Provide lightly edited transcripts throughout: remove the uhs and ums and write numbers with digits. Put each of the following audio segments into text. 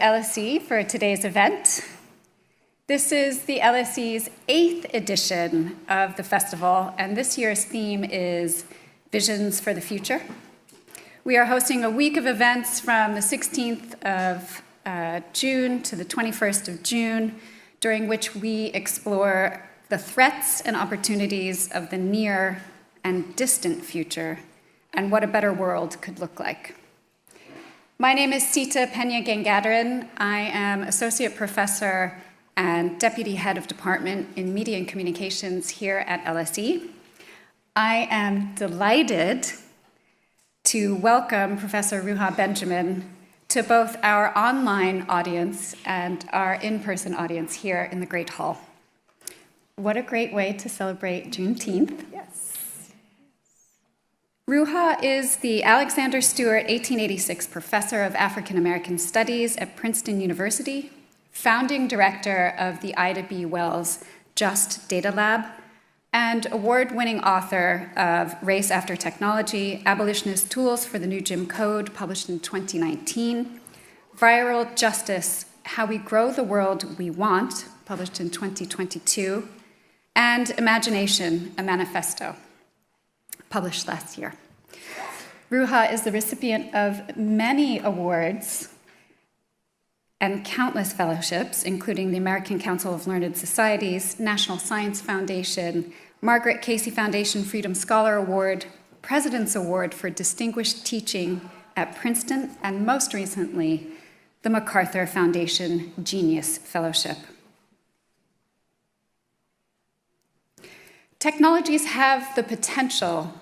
LSE for today's event. This is the LSE's 8th edition of the festival, and this year's theme is Visions for the Future. We are hosting a week of events from the 16th of June to the 21st of June, during which we explore the threats and opportunities of the near and distant future and what a better world could look like. My name is Seeta Peña Gangadharan. I am Associate Professor and Deputy Head of Department in Media and Communications here at LSE. I am delighted to welcome Professor Ruha Benjamin to both our online audience and our in-person audience here in the Great Hall. What a great way to celebrate Juneteenth. Yes. Ruha is the Alexander Stewart 1886 Professor of African American Studies at Princeton University, founding director of the Ida B. Wells Just Data Lab, and award-winning author of Race After Technology, Abolitionist Tools for the New Jim Code, published in 2019, Viral Justice, How We Grow the World We Want, published in 2022, and Imagination, a Manifesto, published last year. Ruha is the recipient of many awards and countless fellowships, including the American Council of Learned Societies, National Science Foundation, Margaret Casey Foundation Freedom Scholar Award, President's Award for Distinguished Teaching at Princeton, and most recently, the MacArthur Foundation Genius Fellowship. Technologies have the potential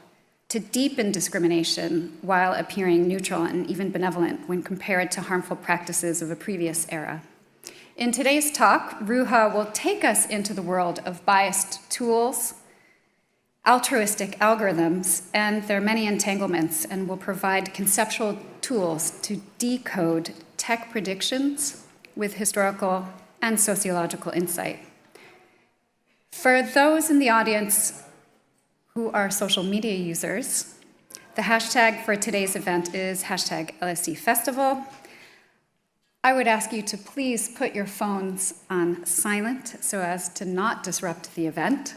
to deepen discrimination while appearing neutral and even benevolent when compared to harmful practices of a previous era. In today's talk, Ruha will take us into the world of biased tools, altruistic algorithms, and their many entanglements, and will provide conceptual tools to decode tech predictions with historical and sociological insight. For those in the audience who are social media users, the hashtag for today's event is hashtag LSE Festival. I would ask you to please put your phones on silent so as to not disrupt the event.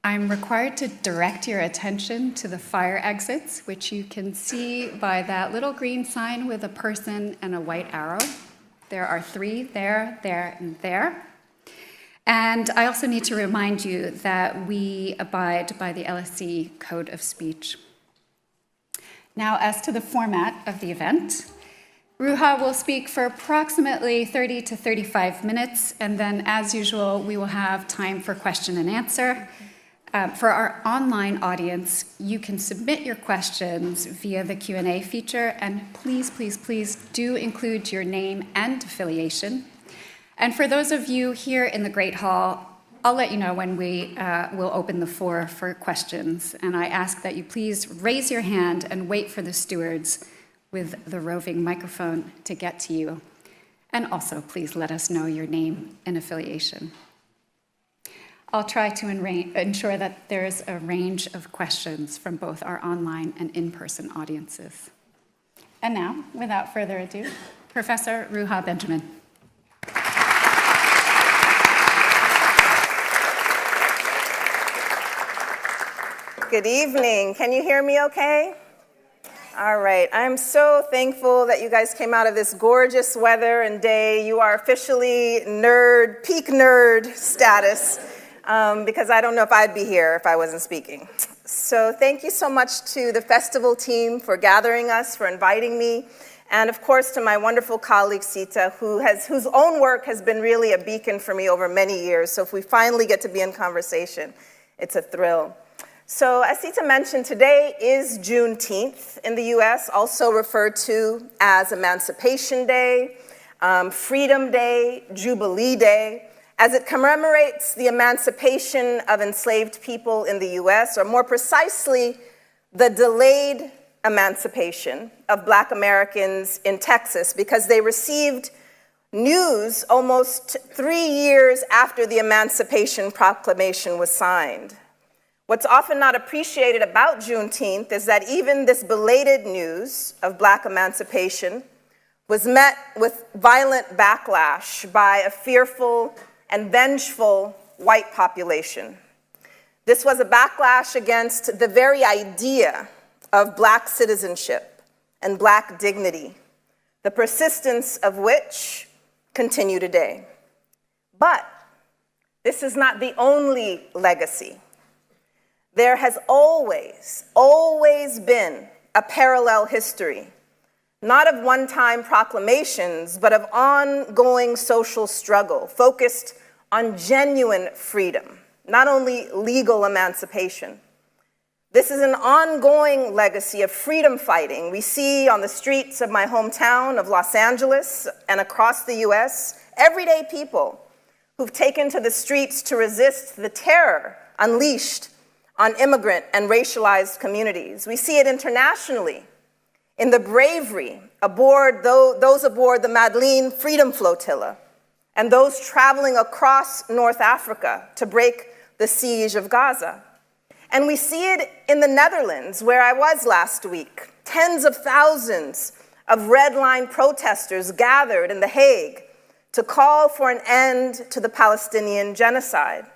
I'm required to direct your attention to the fire exits, which you can see by that little green sign with a person and a white arrow. There are 3 there, there, and there. And I also need to remind you that we abide by the LSE Code of Speech. Now, as to the format of the event, Ruha will speak for approximately 30 to 35 minutes, and then, as usual, we will have time for question and answer. For our online audience, you can submit your questions via the Q&A feature, and please, please, please do include your name and affiliation. And for those of you here in the Great Hall, I'll let you know when we will open the floor for questions. And I ask that you please raise your hand and wait for the stewards with the roving microphone to get to you. And also, please let us know your name and affiliation. I'll try to ensure that there's a range of questions from both our online and in-person audiences. And now, without further ado, Professor Ruha Benjamin. Good evening. Can you hear me okay? All right. I'm so thankful that you guys came out of this gorgeous weather and day. You are officially peak nerd status, because I don't know if I'd be here if I wasn't speaking. So thank you so much to the festival team for gathering us, for inviting me, and of course to my wonderful colleague Seeta, whose own work has been really a beacon for me over many years. So if we finally get to be in conversation, it's a thrill. So as Seeta mentioned, today is Juneteenth in the US, also referred to as Emancipation Day, Freedom Day, Jubilee Day, as it commemorates the emancipation of enslaved people in the US, or more precisely, the delayed emancipation of Black Americans in Texas, because they received news almost 3 years after the Emancipation Proclamation was signed. What's often not appreciated about Juneteenth is that even this belated news of Black emancipation was met with violent backlash by a fearful and vengeful white population. This was a backlash against the very idea of Black citizenship and Black dignity, the persistence of which continue today. But this is not the only legacy. There has always been a parallel history, not of one-time proclamations, but of ongoing social struggle focused on genuine freedom, not only legal emancipation. This is an ongoing legacy of freedom fighting we see on the streets of my hometown of Los Angeles and across the US, everyday people who've taken to the streets to resist the terror unleashed on immigrant and racialized communities. We see it internationally in the bravery aboard those aboard the Madeleine Freedom Flotilla and those traveling across North Africa to break the siege of Gaza. And we see it in the Netherlands, where I was last week. Tens of thousands of Red Line protesters gathered in The Hague to call for an end to the Palestinian genocide.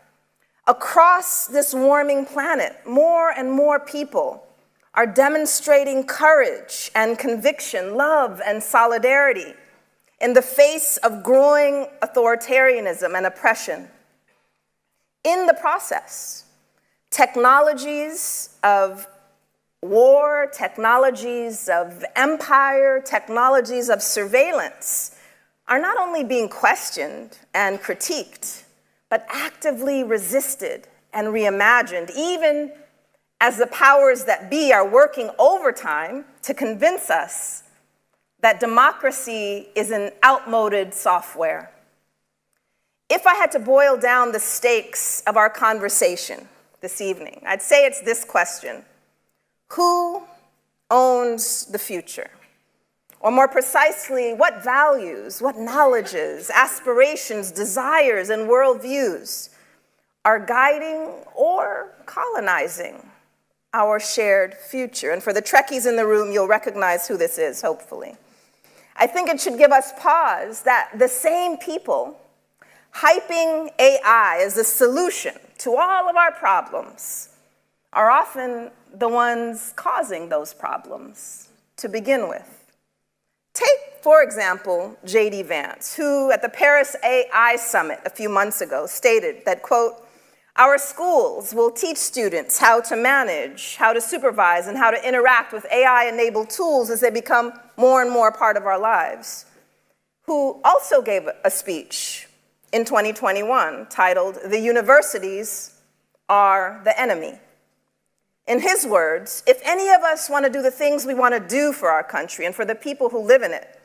Across this warming planet, more and more people are demonstrating courage and conviction, love and solidarity in the face of growing authoritarianism and oppression. In the process, technologies of war, technologies of empire, technologies of surveillance are not only being questioned and critiqued, but actively resisted and reimagined, even as the powers that be are working overtime to convince us that democracy is an outmoded software. If I had to boil down the stakes of our conversation this evening, I'd say it's this question: who owns the future? Or more precisely, what values, what knowledges, aspirations, desires, and worldviews are guiding or colonizing our shared future? And for the Trekkies in the room, you'll recognize who this is, hopefully. I think it should give us pause that the same people hyping AI as the solution to all of our problems are often the ones causing those problems to begin with. Take, for example, J.D. Vance, who at the Paris AI Summit a few months ago stated that, quote, "Our schools will teach students how to manage, how to supervise, and how to interact with AI-enabled tools as they become more and more a part of our lives," who also gave a speech in 2021 titled, "The Universities Are the Enemy." In his words, if any of us want to do the things we want to do for our country and for the people who live in it,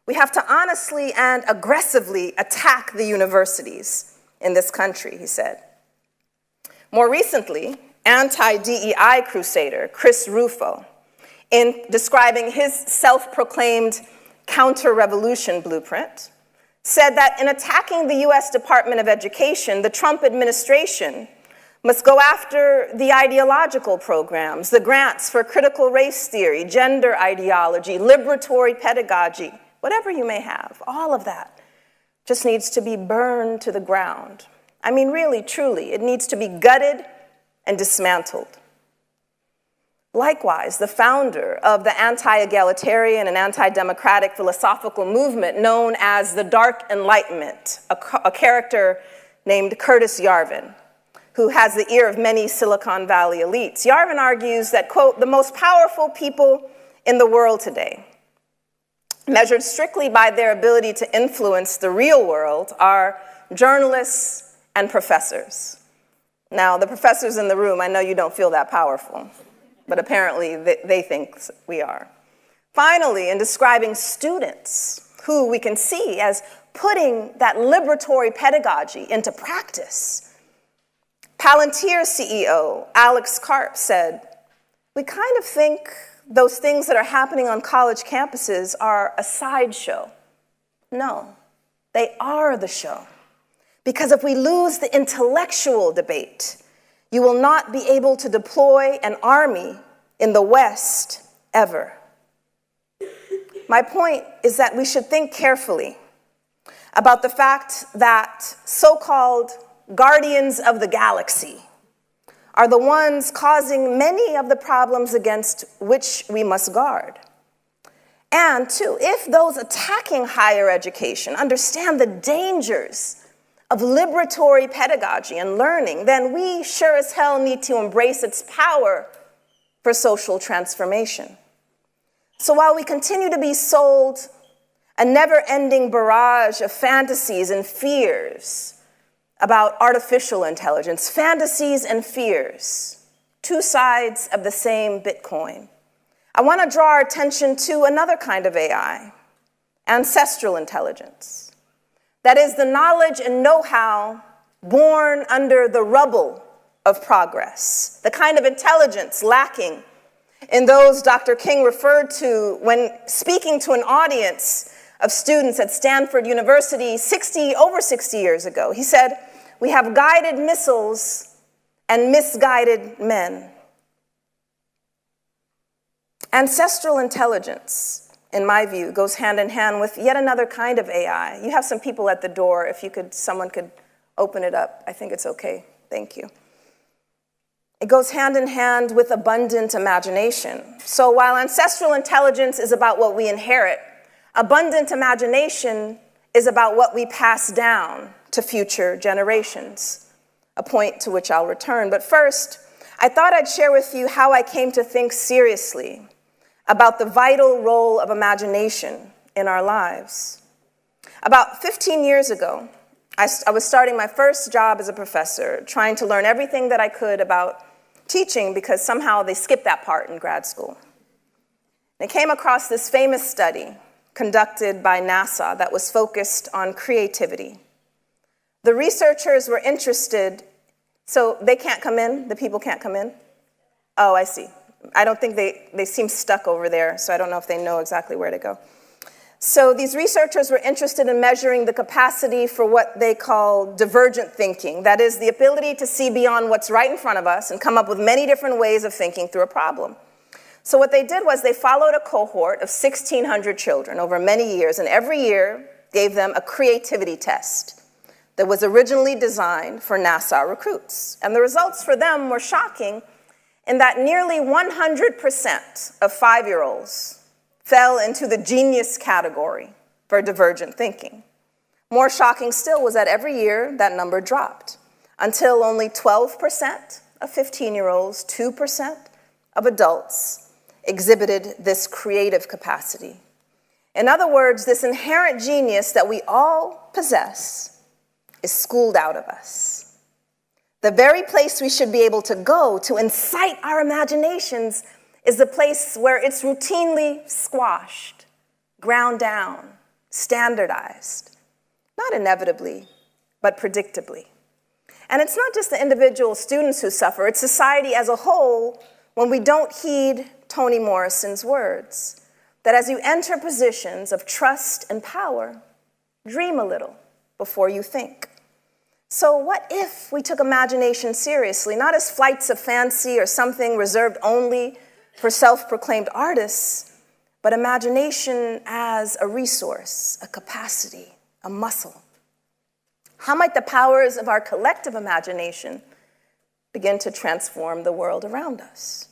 we have to honestly and aggressively attack the universities in this country, he said. More recently, anti-DEI crusader Chris Rufo, in describing his self-proclaimed counter-revolution blueprint, said that in attacking the US Department of Education, the Trump administration must go after the ideological programs, the grants for critical race theory, gender ideology, liberatory pedagogy, whatever you may have, all of that just needs to be burned to the ground. I mean, really, truly, it needs to be gutted and dismantled. Likewise, the founder of the anti-egalitarian and anti-democratic philosophical movement known as the Dark Enlightenment, a character named Curtis Yarvin, who has the ear of many Silicon Valley elites. Yarvin argues that, quote, "The most powerful people in the world today, measured strictly by their ability to influence the real world, are journalists and professors." Now, the professors in the room, I know you don't feel that powerful, but apparently they think we are. Finally, in describing students, who we can see as putting that liberatory pedagogy into practice, Palantir CEO Alex Karp said, "We kind of think those things that are happening on college campuses are a sideshow." No, they are the show. Because if we lose the intellectual debate, you will not be able to deploy an army in the West ever. My point is that we should think carefully about the fact that so-called guardians of the galaxy are the ones causing many of the problems against which we must guard. And two, if those attacking higher education understand the dangers of liberatory pedagogy and learning, then we sure as hell need to embrace its power for social transformation. So while we continue to be sold a never-ending barrage of fantasies and fears about artificial intelligence, fantasies and fears, two sides of the same Bitcoin, I want to draw our attention to another kind of AI, ancestral intelligence. That is the knowledge and know-how born under the rubble of progress, the kind of intelligence lacking in those Dr. King referred to when speaking to an audience of students at Stanford University over 60 years ago. He said, "We have guided missiles and misguided men." Ancestral intelligence, in my view, goes hand in hand with yet another kind of AI. You have some people at the door. If someone could open it up, I think it's okay. Thank you. It goes hand in hand with abundant imagination. So while ancestral intelligence is about what we inherit, abundant imagination is about what we pass down to future generations, a point to which I'll return. But first, I thought I'd share with you how I came to think seriously about the vital role of imagination in our lives. About 15 years ago, I was starting my first job as a professor, trying to learn everything that I could about teaching because somehow they skipped that part in grad school. I came across this famous study conducted by NASA that was focused on creativity. The researchers were interested, so they can't come in, the people can't come in? Oh, I see. I don't think they seem stuck over there, so I don't know if they know exactly where to go. So these researchers were interested in measuring the capacity for what they call divergent thinking. That is, the ability to see beyond what's right in front of us and come up with many different ways of thinking through a problem. So what they did was they followed a cohort of 1,600 children over many years, and every year gave them a creativity test that was originally designed for NASA recruits. And the results for them were shocking in that nearly 100% of 5-year-olds fell into the genius category for divergent thinking. More shocking still was that every year that number dropped until only 12% of 15-year-olds, 2% of adults exhibited this creative capacity. In other words, this inherent genius that we all possess is schooled out of us. The very place we should be able to go to incite our imaginations is the place where it's routinely squashed, ground down, standardized, not inevitably, but predictably. And it's not just the individual students who suffer, it's society as a whole when we don't heed Toni Morrison's words, that as you enter positions of trust and power, dream a little before you think. So what if we took imagination seriously, not as flights of fancy or something reserved only for self-proclaimed artists, but imagination as a resource, a capacity, a muscle? How might the powers of our collective imagination begin to transform the world around us?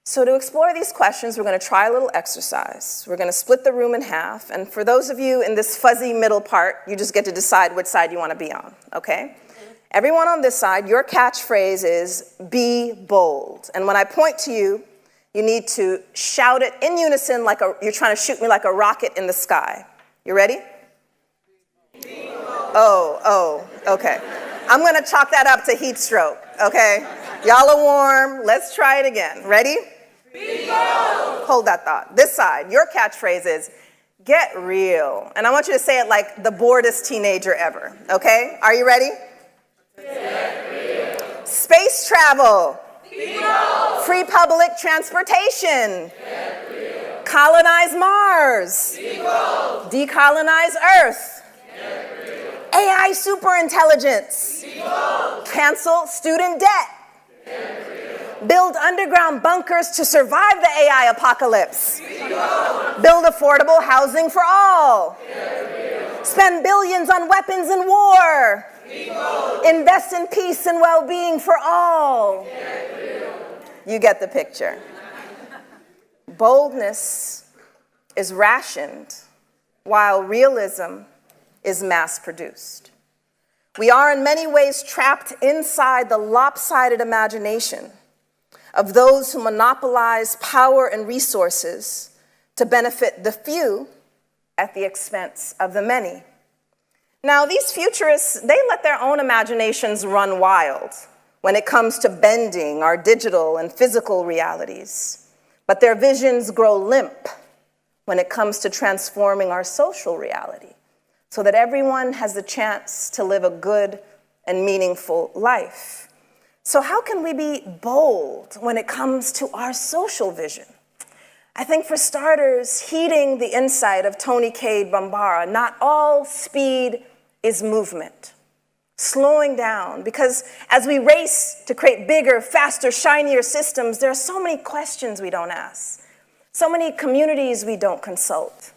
So to explore these questions, we're going to try a little exercise. We're going to split the room in half, and for those of you in this fuzzy middle part, you just get to decide which side you want to be on, okay? Everyone on this side, your catchphrase is, "Be bold." And when I point to you, you need to shout it in unison like you're trying to shoot me like a rocket in the sky. You ready? Be bold. Oh, okay. I'm going to chalk that up to heat stroke, okay? Y'all are warm. Let's try it again. Ready? Be bold. Hold that thought. This side, your catchphrase is, "Get real." And I want you to say it like the boredest teenager ever, okay? Are you ready? Get real. Space travel. Be bold. Free public transportation. Get real. Colonize Mars. Be bold. Decolonize Earth. Get real. AI superintelligence. Be bold. Cancel student debt. Get real. Build underground bunkers to survive the AI apocalypse. Build affordable housing for all. Spend billions on weapons and war. Invest in peace and well-being for all. You get the picture. Boldness is rationed, while realism is mass-produced. We are in many ways trapped inside the lopsided imagination of those who monopolize power and resources to benefit the few at the expense of the many. Now, these futurists, they let their own imaginations run wild when it comes to bending our digital and physical realities, but their visions grow limp when it comes to transforming our social reality so that everyone has the chance to live a good and meaningful life. So how can we be bold when it comes to our social vision? I think for starters, heeding the insight of Tony Cade Bambara, not all speed is movement. Slowing down, because as we race to create bigger, faster, shinier systems, there are so many questions we don't ask, so many communities we don't consult.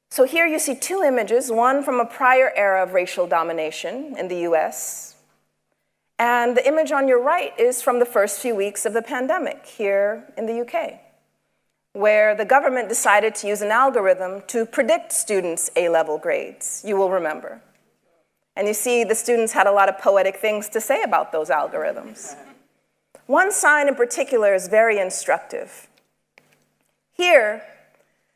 So here you see two images, one from a prior era of racial domination in the US, and the image on your right is from the first few weeks of the pandemic here in the UK, where the government decided to use an algorithm to predict students' A-level grades, you will remember. And you see the students had a lot of poetic things to say about those algorithms. One sign in particular is very instructive. Here,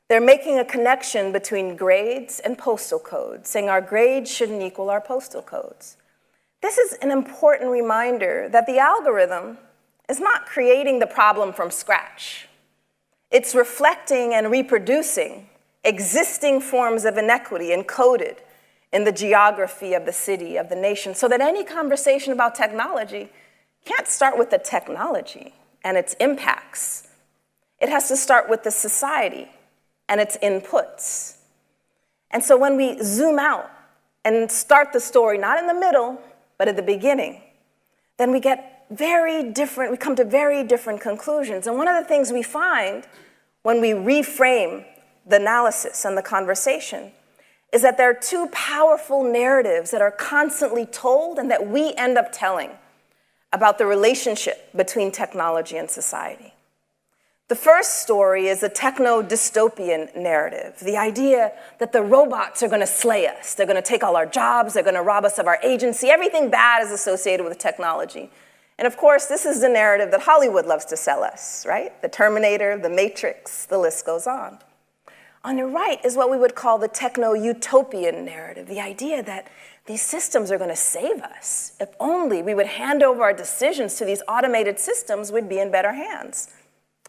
they're making a connection between grades and postal codes, saying our grades shouldn't equal our postal codes. This is an important reminder that the algorithm is not creating the problem from scratch. It's reflecting and reproducing existing forms of inequity encoded in the geography of the city, of the nation, so that any conversation about technology can't start with the technology and its impacts. It has to start with the society and its inputs. And so when we zoom out and start the story, not in the middle, but at the beginning, then we come to very different conclusions. And one of the things we find when we reframe the analysis and the conversation is that there are two powerful narratives that are constantly told and that we end up telling about the relationship between technology and society. The first story is a techno-dystopian narrative, the idea that the robots are going to slay us. They're going to take all our jobs. They're going to rob us of our agency. Everything bad is associated with technology. And of course, this is the narrative that Hollywood loves to sell us, right? The Terminator, the Matrix, the list goes on. On your right is what we would call the techno-utopian narrative, the idea that these systems are going to save us. If only we would hand over our decisions to these automated systems, we'd be in better hands.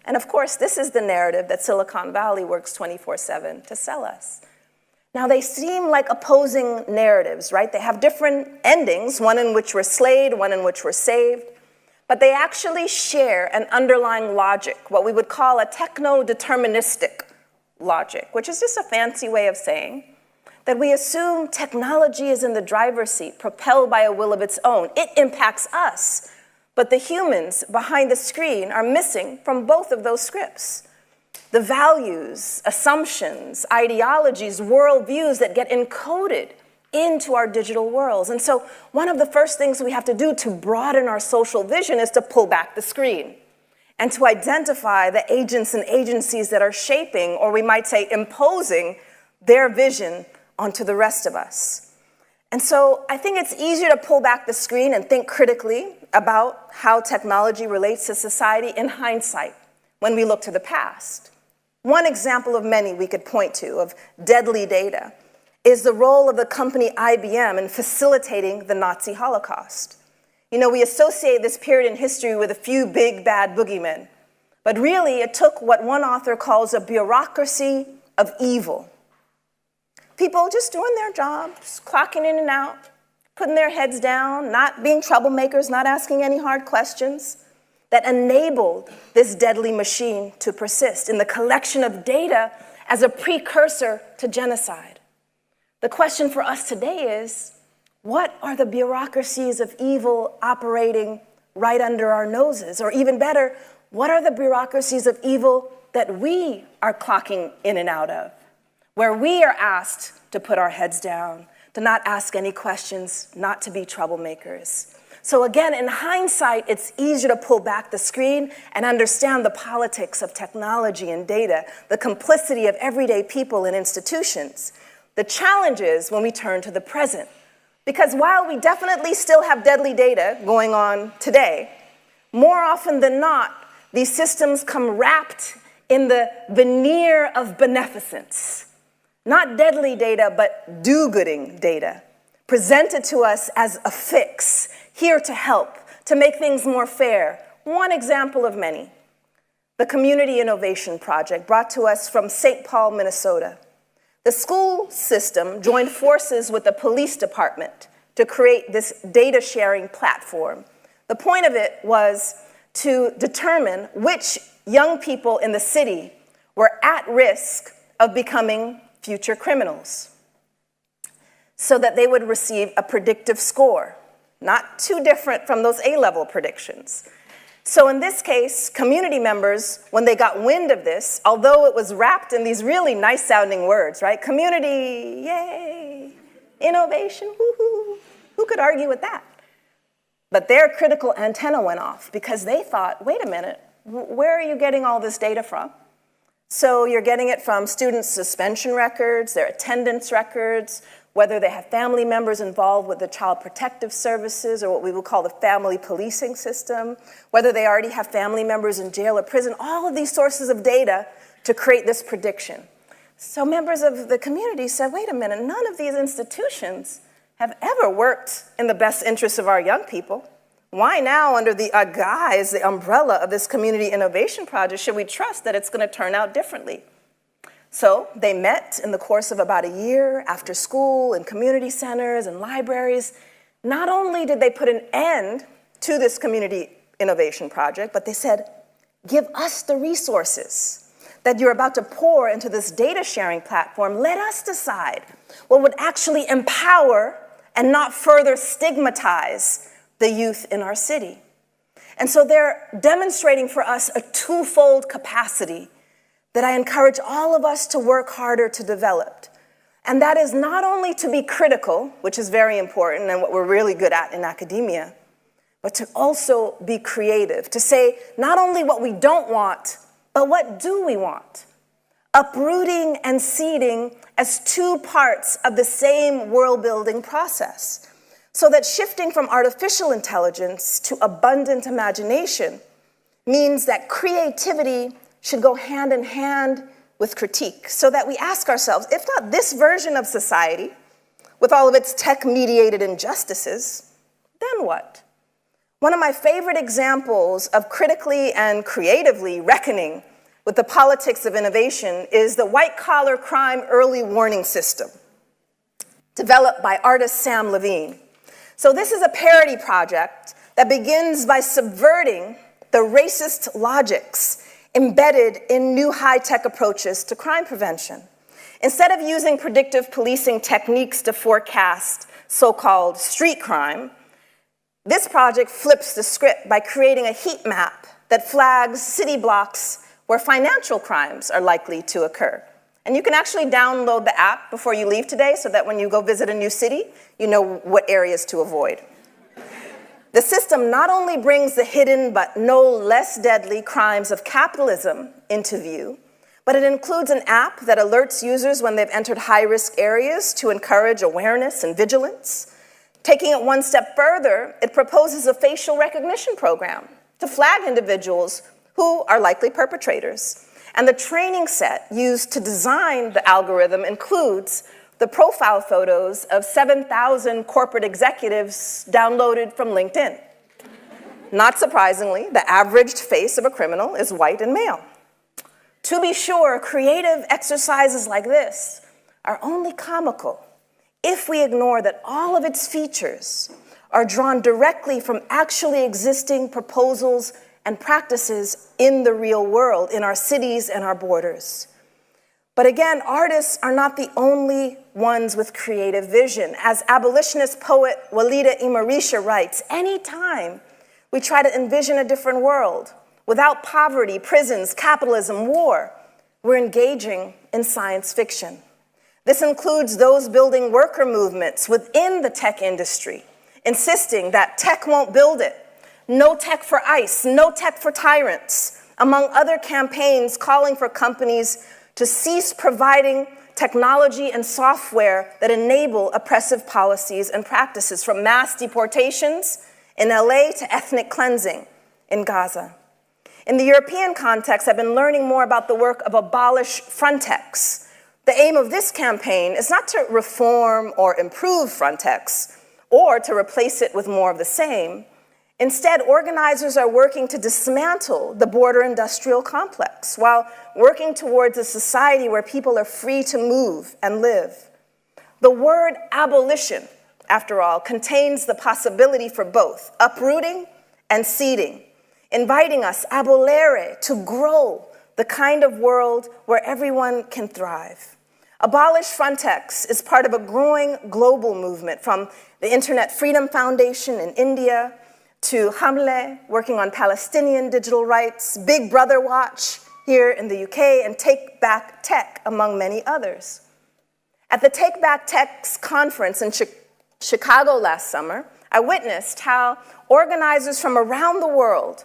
And of course, this is the narrative that Silicon Valley works 24/7 to sell us. Now, they seem like opposing narratives, right? They have different endings, one in which we're slayed, one in which we're saved. But they actually share an underlying logic, what we would call a techno-deterministic logic, which is just a fancy way of saying that we assume technology is in the driver's seat, propelled by a will of its own. It impacts us, but the humans behind the screen are missing from both of those scripts. The values, assumptions, ideologies, worldviews that get encoded into our digital worlds. And so one of the first things we have to do to broaden our social vision is to pull back the screen and to identify the agents and agencies that are shaping, or we might say imposing, their vision onto the rest of us. And so I think it's easier to pull back the screen and think critically about how technology relates to society in hindsight when we look to the past. One example of many we could point to of deadly data is the role of the company IBM in facilitating the Nazi Holocaust. You know, we associate this period in history with a few big bad boogeymen, but really it took what one author calls a bureaucracy of evil. People just doing their jobs, clocking in and out, putting their heads down, not being troublemakers, not asking any hard questions, that enabled this deadly machine to persist in the collection of data as a precursor to genocide. The question for us today is, what are the bureaucracies of evil operating right under our noses? Or even better, what are the bureaucracies of evil that we are clocking in and out of, where we are asked to put our heads down, to not ask any questions, not to be troublemakers? So again, in hindsight, it's easier to pull back the screen and understand the politics of technology and data, the complicity of everyday people and institutions. The challenge is when we turn to the present. Because while we definitely still have deadly data going on today, more often than not, these systems come wrapped in the veneer of beneficence. Not deadly data, but do-gooding data, presented to us as a fix, here to help, to make things more fair. One example of many. The Community Innovation Project, brought to us from St. Paul, Minnesota. The school system joined forces with the police department to create this data sharing platform. The point of it was to determine which young people in the city were at risk of becoming future criminals, so that they would receive a predictive score, not too different from those A-level predictions. So in this case, community members, when they got wind of this, although it was wrapped in these really nice-sounding words, right? Community, yay, innovation, woohoo, who could argue with that? But their critical antenna went off because they thought, wait a minute, where are you getting all this data from? So you're getting it from students' suspension records, their attendance records, whether they have family members involved with the child protective services or what we would call the family policing system, whether they already have family members in jail or prison, all of these sources of data to create this prediction. So members of the community said, wait a minute, none of these institutions have ever worked in the best interests of our young people. Why now, under the guise, the umbrella of this community innovation project, should we trust that it's going to turn out differently? So they met in the course of about a year after school in community centers and libraries. Not only did they put an end to this community innovation project, but they said, give us the resources that you're about to pour into this data sharing platform. Let us decide what would actually empower and not further stigmatize the youth in our city. And so they're demonstrating for us a twofold capacity that I encourage all of us to work harder to develop. And that is not only to be critical, which is very important and what we're really good at in academia, but to also be creative, to say not only what we don't want, but what do we want? Uprooting and seeding as two parts of the same world-building process, so that shifting from artificial intelligence to abundant imagination means that creativity should go hand in hand with critique, so that we ask ourselves, if not this version of society, with all of its tech-mediated injustices, then what? One of my favorite examples of critically and creatively reckoning with the politics of innovation is the white-collar crime early warning system, developed by artist Sam Levine. So this is a parody project that begins by subverting the racist logics embedded in new high-tech approaches to crime prevention. Instead of using predictive policing techniques to forecast so-called street crime, this project flips the script by creating a heat map that flags city blocks where financial crimes are likely to occur. And you can actually download the app before you leave today so that when you go visit a new city, you know what areas to avoid. The system not only brings the hidden but no less deadly crimes of capitalism into view, but it includes an app that alerts users when they've entered high-risk areas to encourage awareness and vigilance. Taking it one step further, it proposes a facial recognition program to flag individuals who are likely perpetrators. And the training set used to design the algorithm includes the profile photos of 7,000 corporate executives downloaded from LinkedIn. Not surprisingly, the averaged face of a criminal is white and male. To be sure, creative exercises like this are only comical if we ignore that all of its features are drawn directly from actually existing proposals and practices in the real world, in our cities and our borders. But again, artists are not the only ones with creative vision. As abolitionist poet Walida Imarisha writes, anytime We try to envision a different world without poverty, prisons, capitalism, war. We're engaging in science fiction. This includes those building worker movements within the tech industry, insisting that tech won't build it. No tech for ICE, no tech for tyrants, among other campaigns calling for companies to cease providing technology and software that enable oppressive policies and practices, from mass deportations in LA to ethnic cleansing in Gaza. In the European context, I've been learning more about the work of Abolish Frontex. The aim of this campaign is not to reform or improve Frontex or to replace it with more of the same. Instead, organizers are working to dismantle the border industrial complex while working towards a society where people are free to move and live. The word abolition, after all, contains the possibility for both uprooting and seeding, inviting us, abolere, to grow the kind of world where everyone can thrive. Abolish Frontex is part of a growing global movement, from the Internet Freedom Foundation in India to Hamle, working on Palestinian digital rights, Big Brother Watch here in the UK, and Take Back Tech, among many others. At the Take Back Tech's conference in Chicago last summer, I witnessed how organizers from around the world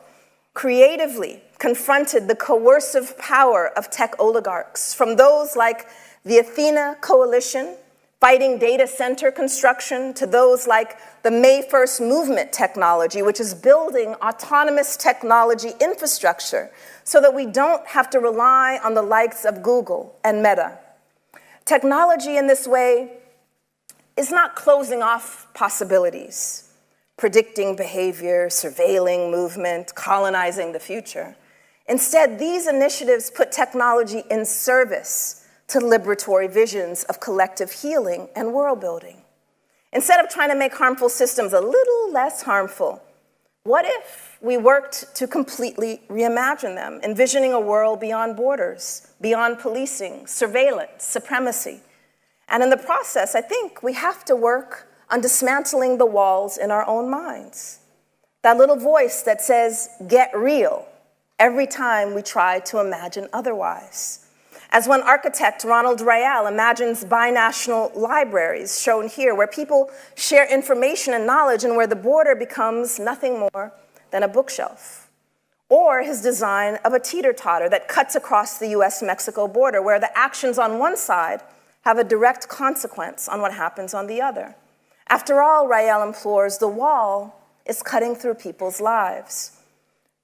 creatively confronted the coercive power of tech oligarchs, from those like the Athena Coalition, fighting data center construction, to those like the May 1st Movement technology, which is building autonomous technology infrastructure so that we don't have to rely on the likes of Google and Meta. Technology in this way is not closing off possibilities, predicting behavior, surveilling movement, colonizing the future. Instead, these initiatives put technology in service to liberatory visions of collective healing and world building. Instead of trying to make harmful systems a little less harmful, what if we worked to completely reimagine them, envisioning a world beyond borders, beyond policing, surveillance, supremacy? And in the process, I think we have to work on dismantling the walls in our own minds. That little voice that says, get real, every time we try to imagine otherwise. As one architect, Ronald Rayal, imagines binational libraries, shown here, where people share information and knowledge and where the border becomes nothing more than a bookshelf. Or his design of a teeter-totter that cuts across the US-Mexico border, where the actions on one side have a direct consequence on what happens on the other. After all, Rayal implores, the wall is cutting through people's lives.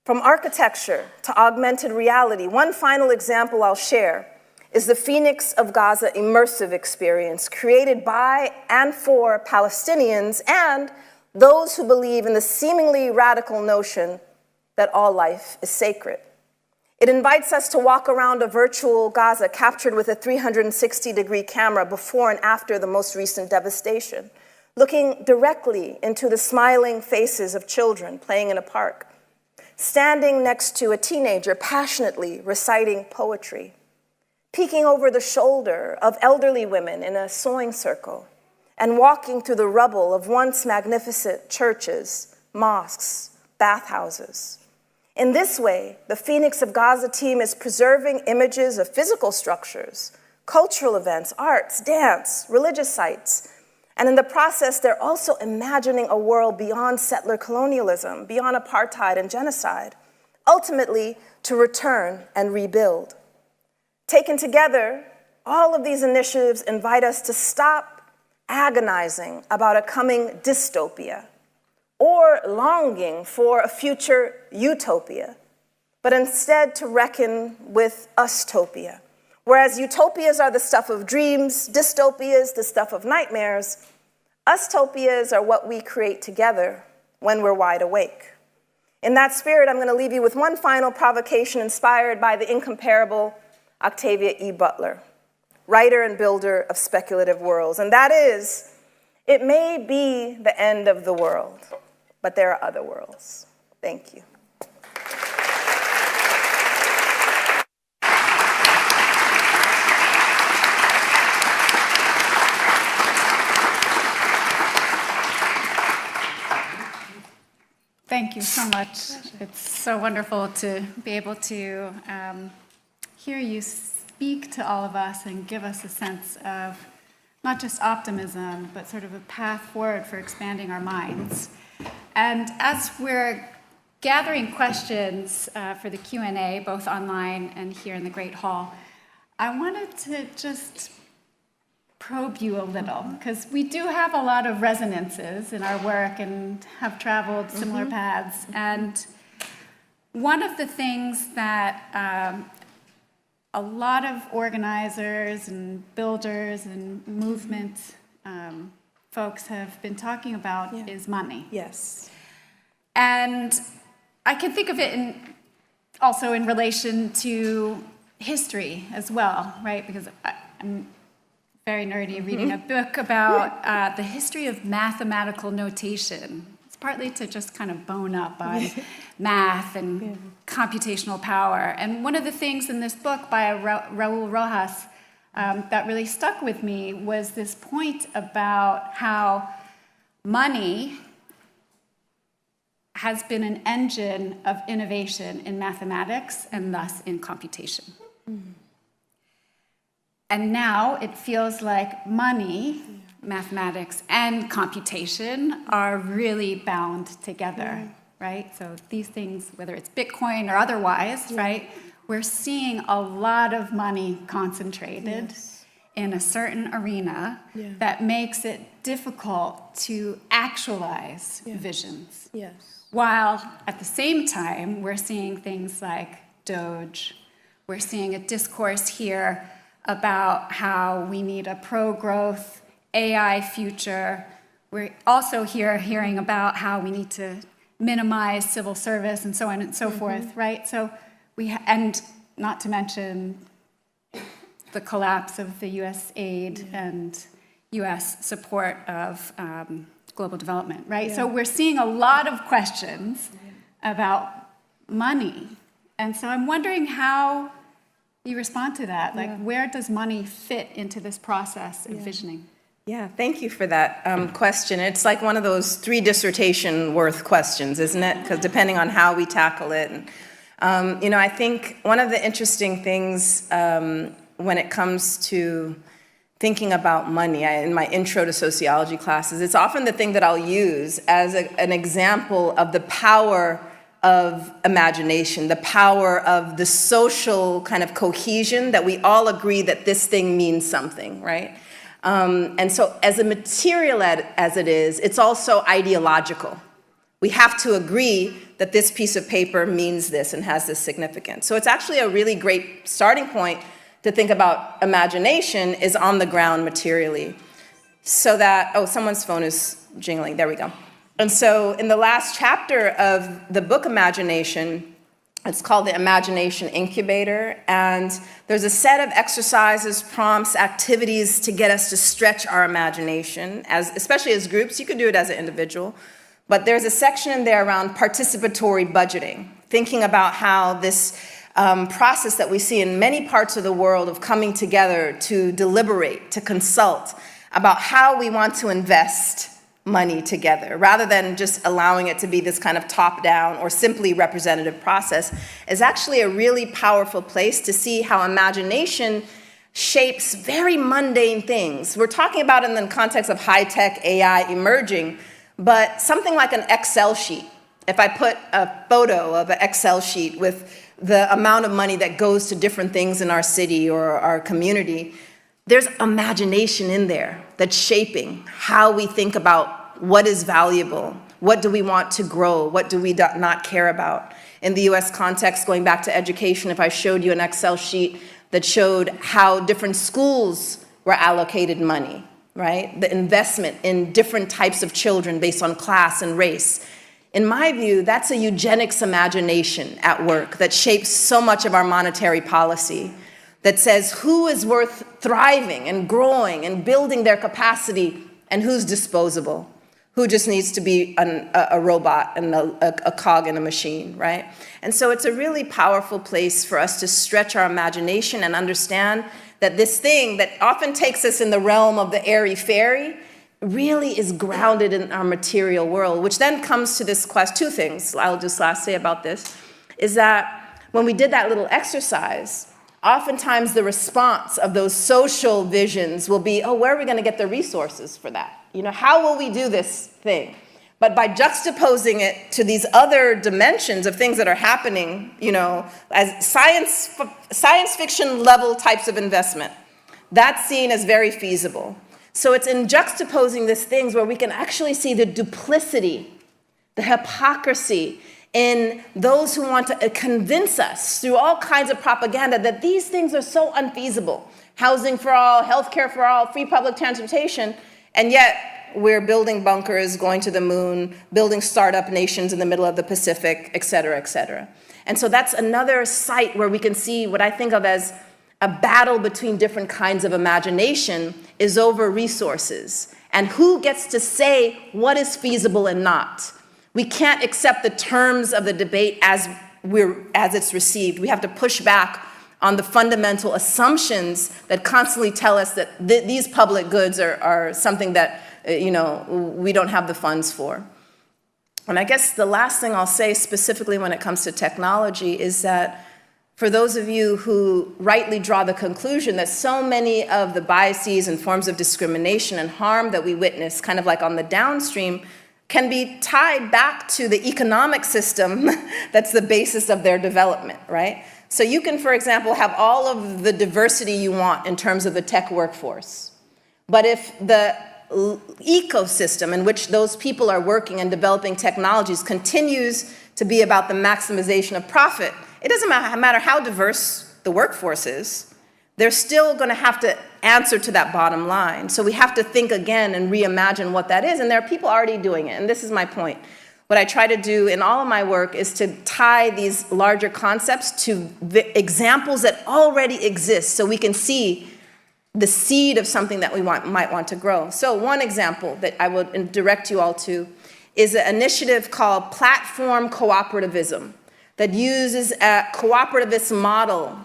From architecture to augmented reality, one final example I'll share is the Phoenix of Gaza immersive experience, created by and for Palestinians and those who believe in the seemingly radical notion that all life is sacred. It invites us to walk around a virtual Gaza captured with a 360-degree camera before and after the most recent devastation, looking directly into the smiling faces of children playing in a park, standing next to a teenager passionately reciting poetry, peeking over the shoulder of elderly women in a sewing circle, and walking through the rubble of once magnificent churches, mosques, bathhouses. In this way, the Phoenix of Gaza team is preserving images of physical structures, cultural events, arts, dance, religious sites, and in the process, they're also imagining a world beyond settler colonialism, beyond apartheid and genocide, ultimately to return and rebuild. Taken together, all of these initiatives invite us to stop agonizing about a coming dystopia or longing for a future utopia, but instead to reckon with ustopia. Whereas utopias are the stuff of dreams, dystopias the stuff of nightmares, ustopias are what we create together when we're wide awake. In that spirit, I'm going to leave you with one final provocation inspired by the incomparable Octavia E. Butler, writer and builder of speculative worlds, and that is, it may be the end of the world, but there are other worlds. Thank you. thank you so much. It's so wonderful to be able to hear you speak to all of us and give us a sense of not just optimism, but sort of a path forward for expanding our minds. And as we're gathering questions for the Q&A, both online and here in the Great Hall, I wanted to just probe you a little, because we do have a lot of resonances in our work and have traveled similar paths. And one of the things that a lot of organizers and builders and movement folks have been talking about is money. Yes. And I can think of it also in relation to history as well, right? Because I'm very nerdy, reading a book about the history of mathematical notation. It's partly to just kind of bone up on math and computational power. And one of the things in this book by Raul Rojas that really stuck with me was this point about how money has been an engine of innovation in mathematics and thus in computation. And now it feels like money, mathematics, and computation are really bound together, right? So these things, whether it's Bitcoin or otherwise, right, we're seeing a lot of money concentrated in a certain arena that makes it difficult to actualize visions. While at the same time, we're seeing things like Doge. We're seeing a discourse here about how we need a pro-growth AI future. We're also hearing about how we need to minimize civil service and so on and so forth, right? So and not to mention the collapse of the US aid and US support of global development, right? So we're seeing a lot of questions about money. And so I'm wondering how you respond to that. Like, where does money fit into this process of visioning? Yeah, thank you for that question. It's like one of those 3 dissertation worth questions, isn't it? Because depending on how we tackle it. And, you know, I think one of the interesting things when it comes to thinking about money, in my intro to sociology classes, it's often the thing that I'll use as an example of the power of imagination, the power of the social kind of cohesion that we all agree that this thing means something, right? And so as a material as it is, it's also ideological. We have to agree that this piece of paper means this and has this significance. So it's actually a really great starting point to think about imagination is on the ground materially. So that, someone's phone is jingling, there we go. And so in the last chapter of the book Imagination, it's called the Imagination Incubator, and there's a set of exercises, prompts, activities to get us to stretch our imagination, especially as groups. You could do it as an individual, but there's a section in there around participatory budgeting, thinking about how this process that we see in many parts of the world of coming together to deliberate, to consult about how we want to invest money together, rather than just allowing it to be this kind of top-down or simply representative process, is actually a really powerful place to see how imagination shapes very mundane things. We're talking about it in the context of high-tech AI emerging, but something like an Excel sheet. If I put a photo of an Excel sheet with the amount of money that goes to different things in our city or our community, there's imagination in there that's shaping how we think about what is valuable, what do we want to grow, what do we not care about. In the US context, going back to education, if I showed you an Excel sheet that showed how different schools were allocated money, right? The investment in different types of children based on class and race. In my view, that's a eugenics imagination at work that shapes so much of our monetary policy, that says who is worth thriving and growing and building their capacity and who's disposable, who just needs to be a robot and a cog in a machine, right? And so it's a really powerful place for us to stretch our imagination and understand that this thing that often takes us in the realm of the airy-fairy really is grounded in our material world, which then comes to this question, two things I'll just last say about this, is that when we did that little exercise, oftentimes the response of those social visions will be, oh, where are we going to get the resources for that? How will we do this thing? But by juxtaposing it to these other dimensions of things that are happening, as science fiction level types of investment, that's seen as very feasible. So it's in juxtaposing these things where we can actually see the duplicity, the hypocrisy in those who want to convince us through all kinds of propaganda that these things are so unfeasible. Housing for all, healthcare for all, free public transportation, and yet we're building bunkers, going to the moon, building startup nations in the middle of the Pacific, et cetera, et cetera. And so that's another site where we can see what I think of as a battle between different kinds of imagination is over resources and who gets to say what is feasible and not. We can't accept the terms of the debate as it's received. We have to push back on the fundamental assumptions that constantly tell us that these public goods are something that we don't have the funds for. And I guess the last thing I'll say specifically when it comes to technology is that for those of you who rightly draw the conclusion that so many of the biases and forms of discrimination and harm that we witness, kind of like on the downstream, can be tied back to the economic system that's the basis of their development, right? So you can, for example, have all of the diversity you want in terms of the tech workforce. But if the ecosystem in which those people are working and developing technologies continues to be about the maximization of profit, it doesn't matter how diverse the workforce is, they're still going to have to answer to that bottom line. So we have to think again and reimagine what that is. And there are people already doing it. And this is my point. What I try to do in all of my work is to tie these larger concepts to examples that already exist so we can see the seed of something that we might want to grow. So one example that I would direct you all to is an initiative called Platform Cooperativism that uses a cooperativist model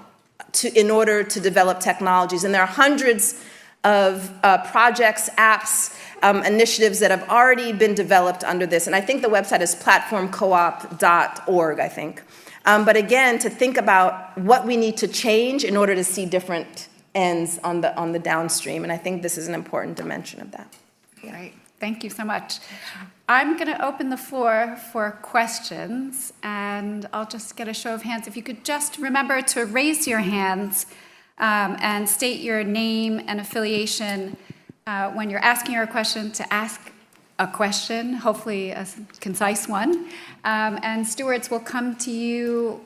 in order to develop technologies. And there are hundreds of projects, apps, initiatives that have already been developed under this. And I think the website is platformcoop.org, I think. But again, to think about what we need to change in order to see different ends on the downstream. And I think this is an important dimension of that. Yeah. Great. Thank you so much. I'm going to open the floor for questions, and I'll just get a show of hands. If you could just remember to raise your hands and state your name and affiliation when you're asking your question, to ask a question, hopefully a concise one. And stewards will come to you,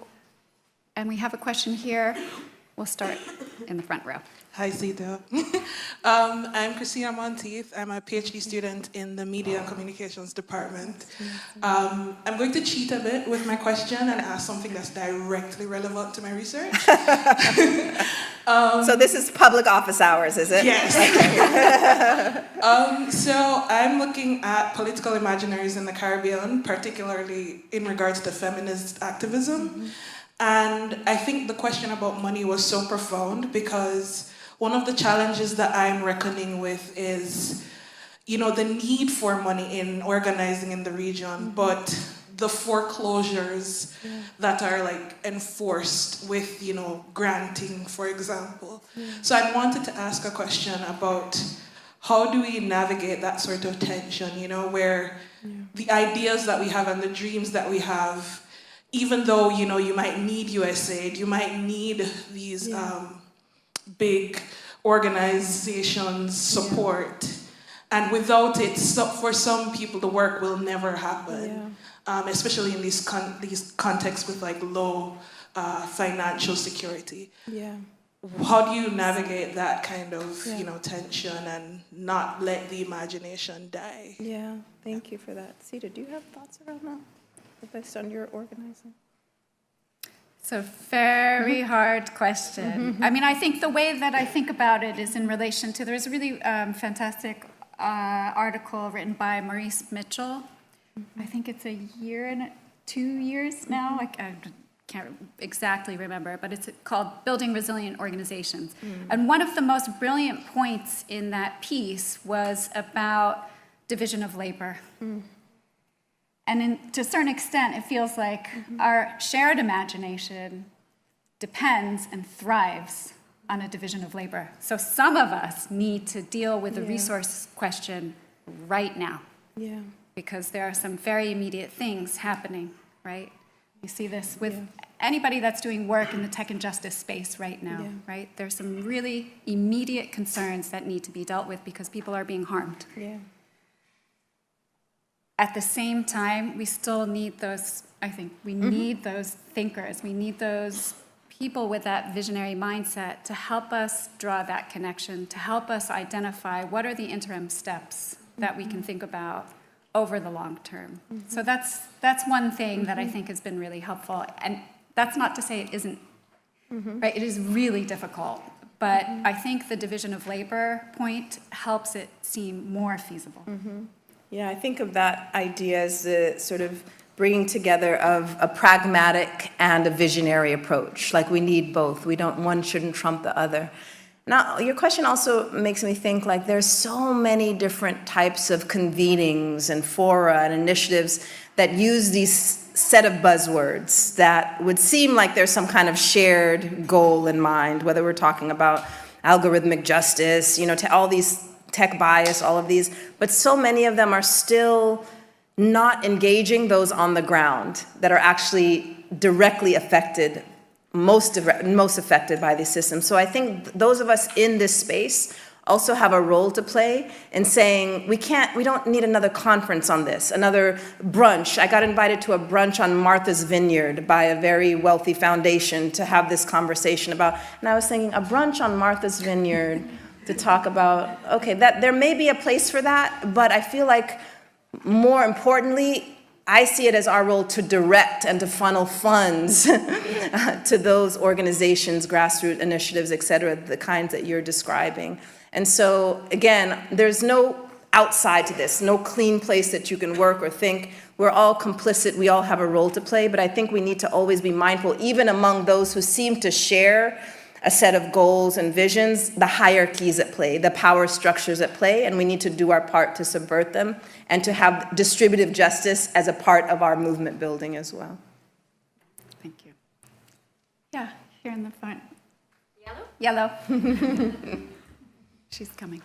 and we have a question here. We'll start in the front row. Hi, Seeta. I'm Christina Monteith. I'm a PhD student in the Media and Communications Department. I'm going to cheat a bit with my question and ask something that's directly relevant to my research. So this is public office hours, is it? Yes. So I'm looking at political imaginaries in the Caribbean, particularly in regards to feminist activism. Mm-hmm. And I think the question about money was so profound because one of the challenges that I'm reckoning with is, the need for money in organizing in the region, mm-hmm. but the foreclosures that are enforced with, granting, for example. Yeah. So I wanted to ask a question about how do we navigate that sort of tension, where the ideas that we have and the dreams that we have, even though, you might need USAID, you might need these big organizations' support. And without it, for some people, the work will never happen, especially in these contexts with low financial security. Yeah. How do you navigate that kind of, tension and not let the imagination die? Yeah, thank you for that. Seeta, do you have thoughts around that? Based on your organizing? It's a very hard question. I mean, I think the way that I think about it is in relation to, there's a really fantastic article written by Maurice Mitchell. I think it's a year and 2 years now. I can't exactly remember, but it's called Building Resilient Organizations. And one of the most brilliant points in that piece was about division of labor. And to a certain extent, it feels like our shared imagination depends and thrives on a division of labor. So some of us need to deal with the resource question right now. Yeah. Because there are some very immediate things happening, right? You see this with anybody that's doing work in the tech and justice space right now, right? There's some really immediate concerns that need to be dealt with because people are being harmed. Yeah. At the same time, we still need those, I think, we need those thinkers. We need those people with that visionary mindset to help us draw that connection, to help us identify what are the interim steps that we can think about over the long term. So that's one thing that I think has been really helpful. And that's not to say it isn't, right? It is really difficult. But I think the division of labor point helps it seem more feasible. Yeah, I think of that idea as the sort of bringing together of a pragmatic and a visionary approach. Like we need both. One shouldn't trump the other. Now, your question also makes me think like there's so many different types of convenings and fora and initiatives that use these set of buzzwords that would seem like there's some kind of shared goal in mind, whether we're talking about algorithmic justice, to all these tech bias, all of these, but so many of them are still not engaging those on the ground that are actually directly affected, most affected by these systems. So I think those of us in this space also have a role to play in saying we don't need another conference on this, another brunch. I got invited to a brunch on Martha's Vineyard by a very wealthy foundation to have this conversation about, and I was thinking a brunch on Martha's Vineyard to talk about, okay, that there may be a place for that, but I feel like more importantly, I see it as our role to direct and to funnel funds to those organizations, grassroots initiatives, et cetera, the kinds that you're describing. And so, again, there's no outside to this, no clean place that you can work or think. We're all complicit, we all have a role to play, but I think we need to always be mindful, even among those who seem to share a set of goals and visions, the hierarchies at play, the power structures at play, and we need to do our part to subvert them and to have distributive justice as a part of our movement building as well. Thank you. Yeah, here in the front. Yellow? She's coming.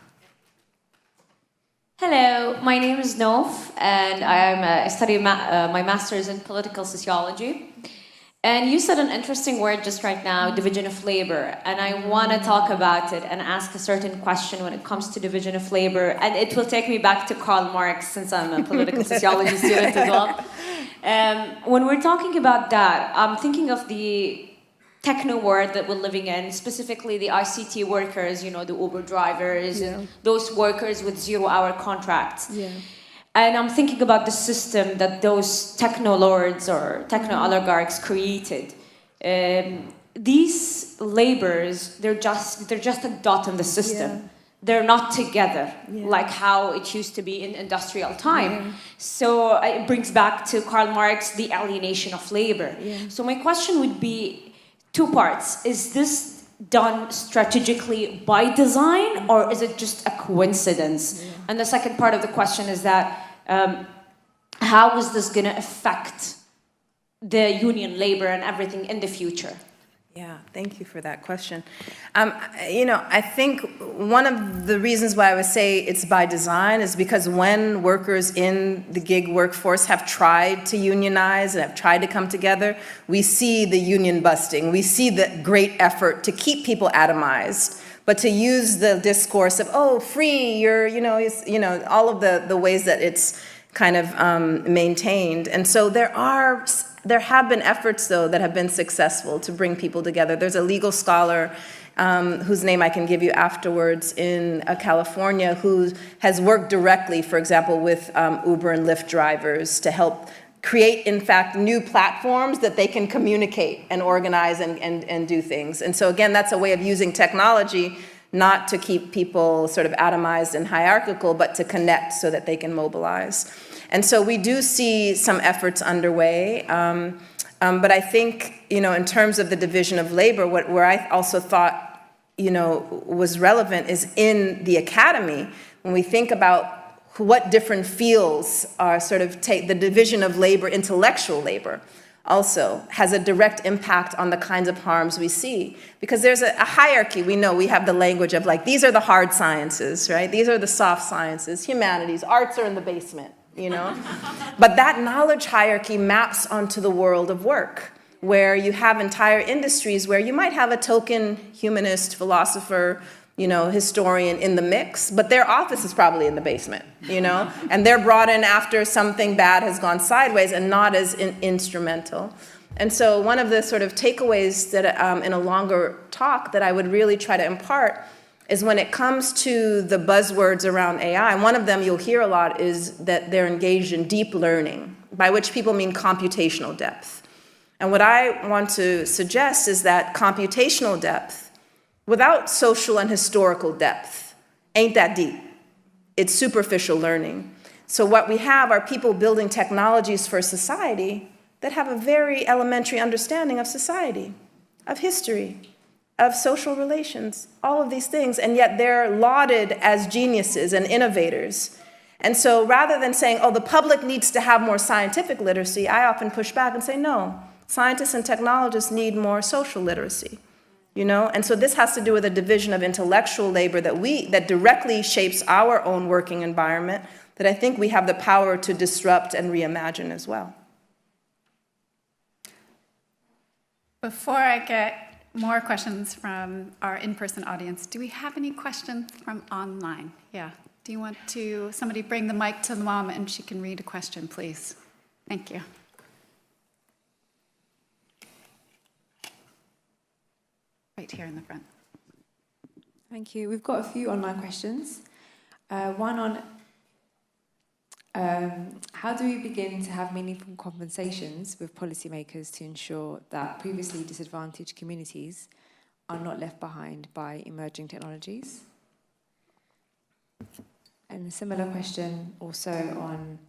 Hello, my name is Nof, and I study my master's in political sociology. And you said an interesting word just right now, division of labor. And I want to talk about it and ask a certain question when it comes to division of labor. And it will take me back to Karl Marx, since I'm a political sociology student as well. When we're talking about that, I'm thinking of the techno world that we're living in, specifically the ICT workers, the Uber drivers, and those workers with 0-hour contracts. Yeah. And I'm thinking about the system that those techno-lords or techno-oligarchs created. These labors, they're just a dot in the system. Yeah. They're not together, like how it used to be in industrial time. Yeah. So it brings back to Karl Marx, the alienation of labor. Yeah. So my question would be two parts. Is this done strategically by design, or is it just a coincidence? Yeah. And the second part of the question is that how is this going to affect the union labor and everything in the future? Yeah, thank you for that question. I think one of the reasons why I would say it's by design is because when workers in the gig workforce have tried to unionize and have tried to come together, we see the union busting. We see the great effort to keep people atomized, but to use the discourse of, free, all of the ways that it's kind of maintained. And so there have been efforts, though, that have been successful to bring people together. There's a legal scholar whose name I can give you afterwards in California who has worked directly, for example, with Uber and Lyft drivers to help create, in fact, new platforms that they can communicate and organize and do things. And so, again, that's a way of using technology not to keep people sort of atomized and hierarchical, but to connect so that they can mobilize. And so we do see some efforts underway. But I think, in terms of the division of labor, where I also thought, was relevant is in the academy, when we think about what different fields are sort of the division of labor, intellectual labor, also has a direct impact on the kinds of harms we see. Because there's a hierarchy. We know we have the language of these are the hard sciences, right? These are the soft sciences, humanities, arts are in the basement, But that knowledge hierarchy maps onto the world of work, where you have entire industries where you might have a token humanist, philosopher, historian in the mix, but their office is probably in the basement, and they're brought in after something bad has gone sideways and not as instrumental. And so one of the sort of takeaways that in a longer talk that I would really try to impart is when it comes to the buzzwords around AI, and one of them you'll hear a lot is that they're engaged in deep learning, by which people mean computational depth. And what I want to suggest is that computational depth, without social and historical depth, ain't that deep. It's superficial learning. So what we have are people building technologies for society that have a very elementary understanding of society, of history, of social relations, all of these things, and yet they're lauded as geniuses and innovators. And so rather than saying, the public needs to have more scientific literacy, I often push back and say, no, scientists and technologists need more social literacy. And so this has to do with a division of intellectual labor that directly shapes our own working environment that I think we have the power to disrupt and reimagine as well. Before I get more questions from our in-person audience, do we have any questions from online? Yeah. Do you want somebody bring the mic to the mom and she can read a question, please? Thank you. Right here in the front. Thank you. We've got a few online questions. One on how do we begin to have meaningful conversations with policymakers to ensure that previously disadvantaged communities are not left behind by emerging technologies? And a similar question also on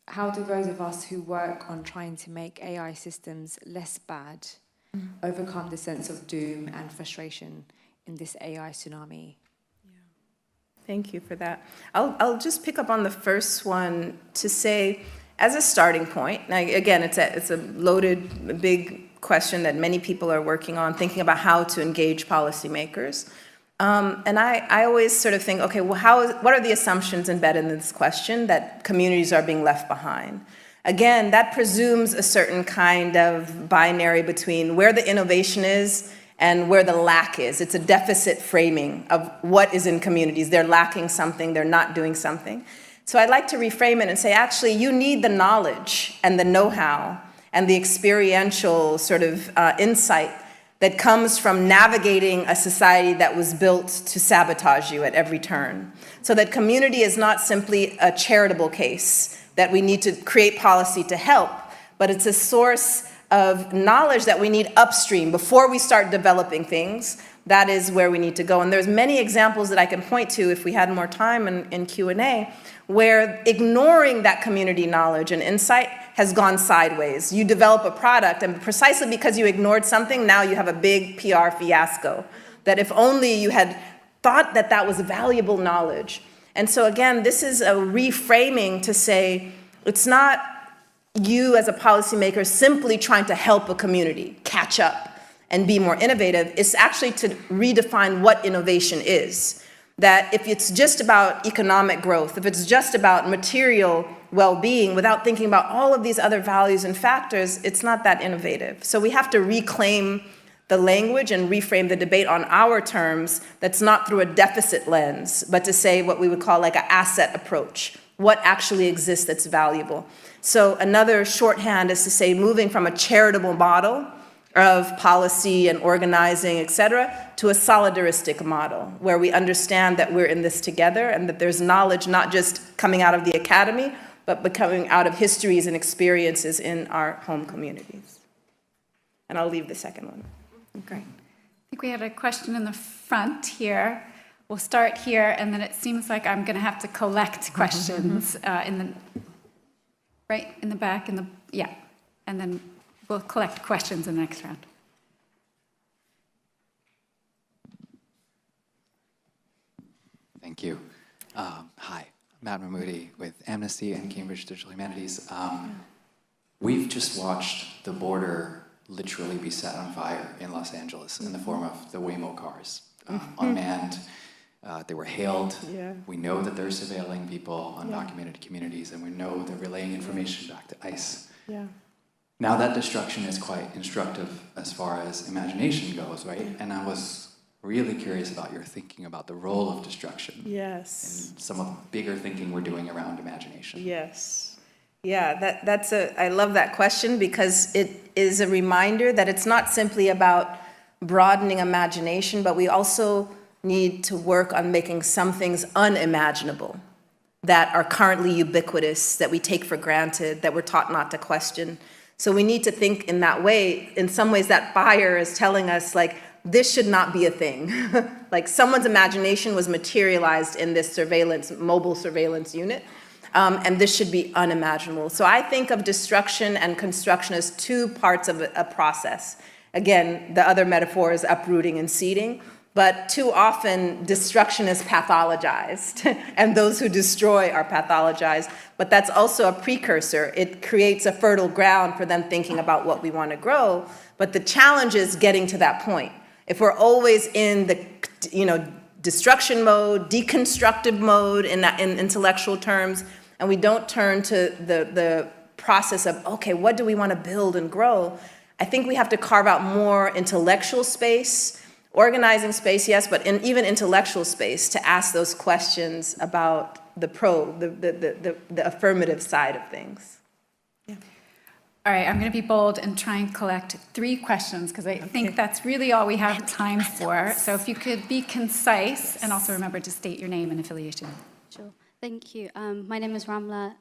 how do those of us who work on trying to make AI systems less bad overcome the sense of doom and frustration in this AI tsunami? Thank you for that. I'll just pick up on the first one to say, as a starting point, now again, it's a loaded, big question that many people are working on, thinking about how to engage policymakers. And I always sort of think, okay, well, what are the assumptions embedded in this question that communities are being left behind? Again, that presumes a certain kind of binary between where the innovation is and where the lack is. It's a deficit framing of what is in communities. They're lacking something, they're not doing something. So I'd like to reframe it and say, actually, you need the knowledge and the know-how and the experiential sort of insight that comes from navigating a society that was built to sabotage you at every turn. So that community is not simply a charitable case that we need to create policy to help, but it's a source of knowledge that we need upstream before we start developing things. That is where we need to go. And there's many examples that I can point to if we had more time in Q&A, where ignoring that community knowledge and insight has gone sideways. You develop a product, and precisely because you ignored something, now you have a big PR fiasco. That if only you had thought that that was valuable knowledge. And so again, this is a reframing to say, it's not you as a policymaker simply trying to help a community catch up and be more innovative. It's actually to redefine what innovation is. That if it's just about economic growth, if it's just about material well-being without thinking about all of these other values and factors, it's not that innovative. So we have to reclaim the language and reframe the debate on our terms that's not through a deficit lens, but to say what we would call like an asset approach. What actually exists that's valuable? So another shorthand is to say moving from a charitable model of policy and organizing, et cetera, to a solidaristic model where we understand that we're in this together and that there's knowledge not just coming out of the academy, but coming out of histories and experiences in our home communities. And I'll leave the second one. Great. I think we had a question in the front here. We'll start here, and then it seems like I'm going to have to collect questions right in the back, yeah, and then we'll collect questions in the next round. Thank you. Hi, Matt Mahmoudi with Amnesty and Cambridge Digital Humanities. We've just watched the border literally be set on fire in Los Angeles in the form of the Waymo cars. Unmanned, they were hailed. Yeah. We know that they're surveilling people, undocumented communities, and we know they're relaying information back to ICE. Yeah. Now that destruction is quite instructive as far as imagination goes, right? And I was really curious about your thinking about the role of destruction. Yes. And some of the bigger thinking we're doing around imagination. Yes. Yeah, I love that question because it is a reminder that it's not simply about broadening imagination, but we also need to work on making some things unimaginable that are currently ubiquitous, that we take for granted, that we're taught not to question. So we need to think in that way. In some ways, that fire is telling us, like, this should not be a thing. Like, someone's imagination was materialized in this surveillance, mobile surveillance unit, and this should be unimaginable. So I think of destruction and construction as two parts of a process. Again, the other metaphor is uprooting and seeding, but too often destruction is pathologized, and those who destroy are pathologized. But that's also a precursor. It creates a fertile ground for them thinking about what we want to grow. But the challenge is getting to that point. If we're always in the, destruction mode, deconstructive mode in intellectual terms, and we don't turn to the process of, okay, what do we want to build and grow? I think we have to carve out more intellectual space, organizing space, yes, but even intellectual space to ask those questions about the affirmative side of things. Yeah. All right, I'm going to be bold and try and collect 3 questions because I think that's really all we have time for. So if you could be concise and also remember to state your name and affiliation. Sure, thank you. My name is Ramla,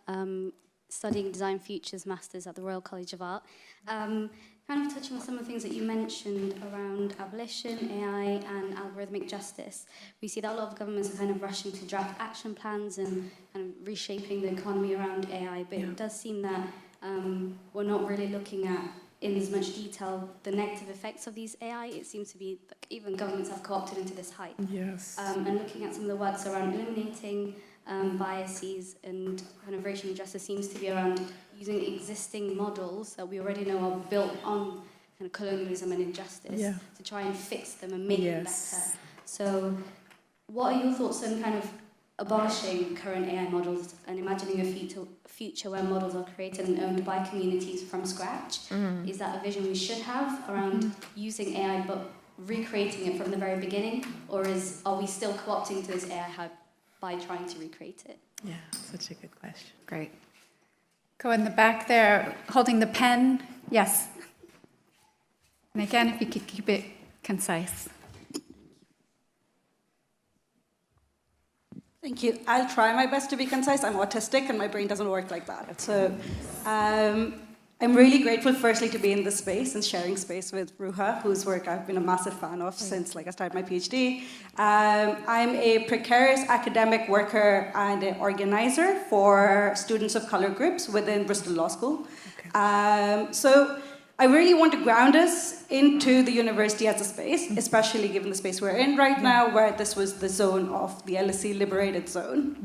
studying Design Futures Masters at the Royal College of Art. Kind of touching on some of the things that you mentioned around abolition, AI, and algorithmic justice. We see that a lot of governments are kind of rushing to draft action plans and kind of reshaping the economy around AI, but it does seem that we're not really looking at, in as much detail, the negative effects of these AI. It seems to be like even governments have co-opted into this hype. Yes. And looking at some of the works around eliminating biases and kind of racial injustice seems to be around using existing models that we already know are built on kind of colonialism and injustice to try and fix them and make them better. So what are your thoughts on kind of abolishing current AI models and imagining a future where models are created and owned by communities from scratch? Is that a vision we should have around using AI but recreating it from the very beginning? Or are we still co-opting to this AI hype by trying to recreate it? Yeah, such a good question. Great. Go in the back there, holding the pen. Yes. And again, if you could keep it concise. Thank you. I'll try my best to be concise. I'm autistic and my brain doesn't work like that. So I'm really grateful, firstly, to be in this space and sharing space with Ruha, whose work I've been a massive fan of since I started my PhD. I'm a precarious academic worker and an organizer for students of color groups within Bristol Law School. Okay. So I really want to ground us into the university as a space, especially given the space we're in right now, where this was the zone of the LSE liberated zone,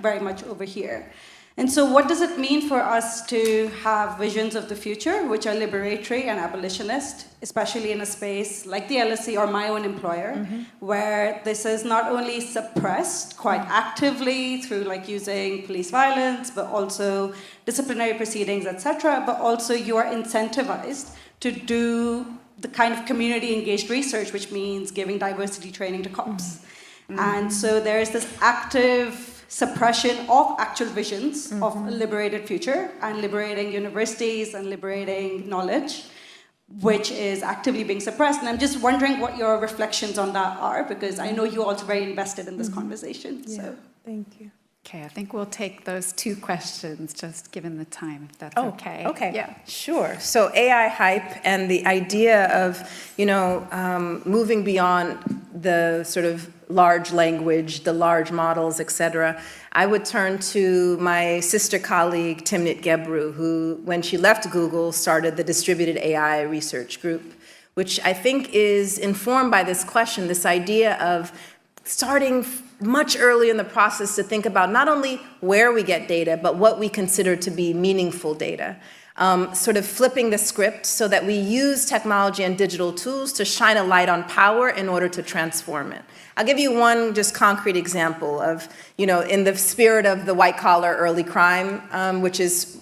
very much over here. And so what does it mean for us to have visions of the future, which are liberatory and abolitionist, especially in a space like the LSE or my own employer, where this is not only suppressed quite actively through using police violence, but also disciplinary proceedings, etc., but also you are incentivized to do the kind of community engaged research, which means giving diversity training to cops. And so there is this active suppression of actual visions of a liberated future and liberating universities and liberating knowledge, which is actively being suppressed. And I'm just wondering what your reflections on that are, because I know you're also very invested in this conversation. Yeah, so. thank you. Okay, I think we'll take those 2 questions, just given the time, if that's okay. Okay. Yeah. Sure. So AI hype and the idea of, moving beyond the sort of large language, the large models, et cetera, I would turn to my sister colleague, Timnit Gebru, who, when she left Google, started the Distributed AI Research Group, which I think is informed by this question, this idea of starting much early in the process to think about not only where we get data, but what we consider to be meaningful data. Sort of flipping the script so that we use technology and digital tools to shine a light on power in order to transform it. I'll give you one just concrete example of, in the spirit of the white-collar early crime, which is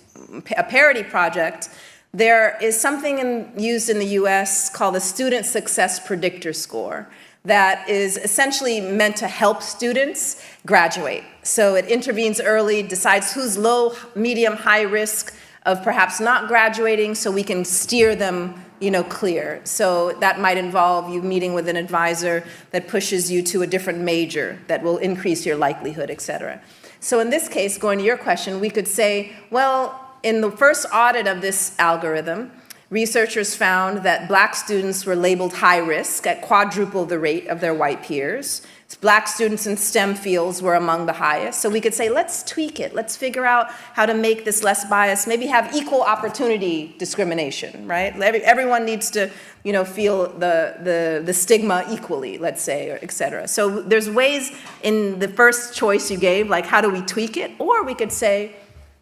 a parody project. There is something used in the US called the Student Success Predictor Score that is essentially meant to help students graduate. So it intervenes early, decides who's low, medium, high risk of perhaps not graduating, so we can steer them, clear. So that might involve you meeting with an advisor that pushes you to a different major that will increase your likelihood, et cetera. So in this case, going to your question, we could say, well, in the first audit of this algorithm, researchers found that Black students were labeled high risk at quadruple the rate of their white peers. Black students in STEM fields were among the highest. So we could say, let's tweak it. Let's figure out how to make this less biased, maybe have equal opportunity discrimination, right? Everyone needs to, feel the stigma equally, let's say, or et cetera. So there's ways in the first choice you gave, like how do we tweak it? Or we could say,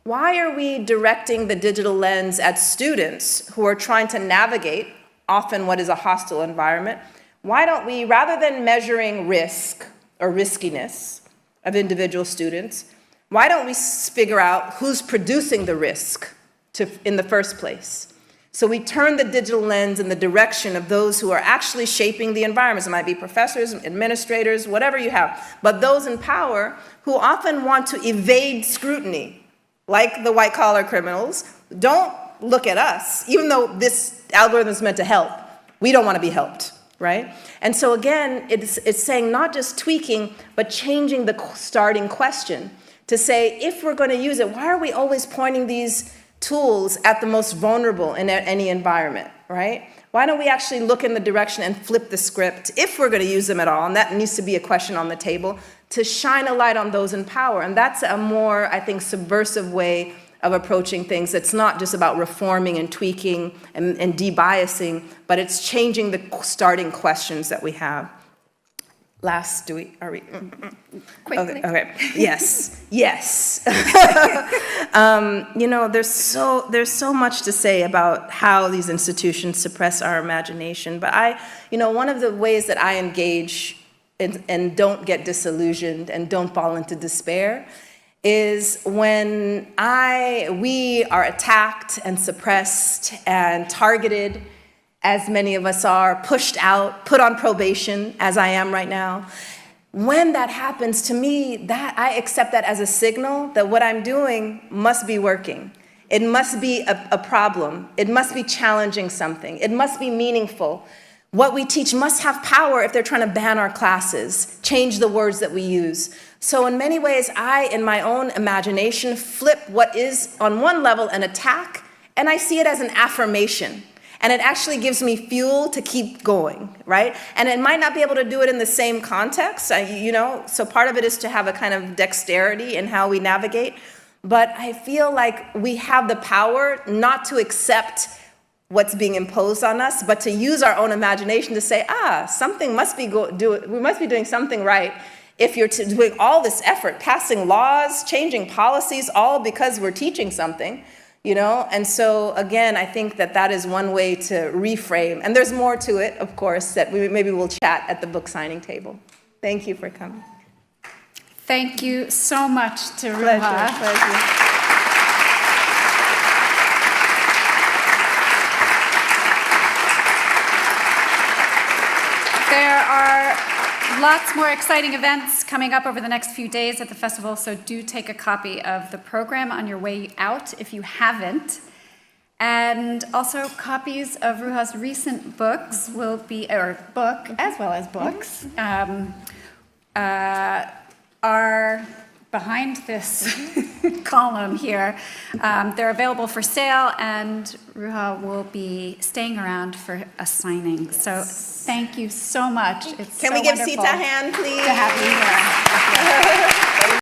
why are we directing the digital lens at students who are trying to navigate often what is a hostile environment? Why don't we, rather than measuring risk or riskiness of individual students, why don't we figure out who's producing the risk in the first place? So we turn the digital lens in the direction of those who are actually shaping the environments. It might be professors, administrators, whatever you have, but those in power who often want to evade scrutiny. Like the white-collar criminals, don't look at us. Even though this algorithm is meant to help, we don't want to be helped, right? And so again, it's saying not just tweaking, but changing the starting question to say, if we're going to use it, why are we always pointing these tools at the most vulnerable in any environment, right? Why don't we actually look in the direction and flip the script, if we're going to use them at all, and that needs to be a question on the table, to shine a light on those in power. And that's a more, I think, subversive way of approaching things. It's not just about reforming and tweaking and debiasing, but it's changing the starting questions that we have. Are we? Quickly. Okay. Yes. There's so much to say about how these institutions suppress our imagination. But one of the ways that I engage and don't get disillusioned and don't fall into despair is when we are attacked and suppressed and targeted, as many of us are, pushed out, put on probation, as I am right now. When that happens, to me, that I accept that as a signal that what I'm doing must be working. It must be a problem. It must be challenging something. It must be meaningful. What we teach must have power if they're trying to ban our classes, change the words that we use. So in many ways, I, in my own imagination, flip what is, on one level, an attack, and I see it as an affirmation. And it actually gives me fuel to keep going, right? And it might not be able to do it in the same context, so part of it is to have a kind of dexterity in how we navigate. But I feel like we have the power not to accept what's being imposed on us, but to use our own imagination to say, something must be we must be doing something right if you're doing all this effort, passing laws, changing policies, all because we're teaching something. And so again, I think that is one way to reframe. And there's more to it, of course, that maybe we'll chat at the book signing table. Thank you for coming. Thank you so much to Ruha. Pleasure. There are lots more exciting events coming up over the next few days at the festival, so do take a copy of the program on your way out if you haven't. And also copies of Ruha's recent books will be, or book as well as books, are behind this column here. They're available for sale, and Ruha will be staying around for a signing. So thank you so much. It's Can so we give wonderful Seeta a hand, please? to have you here.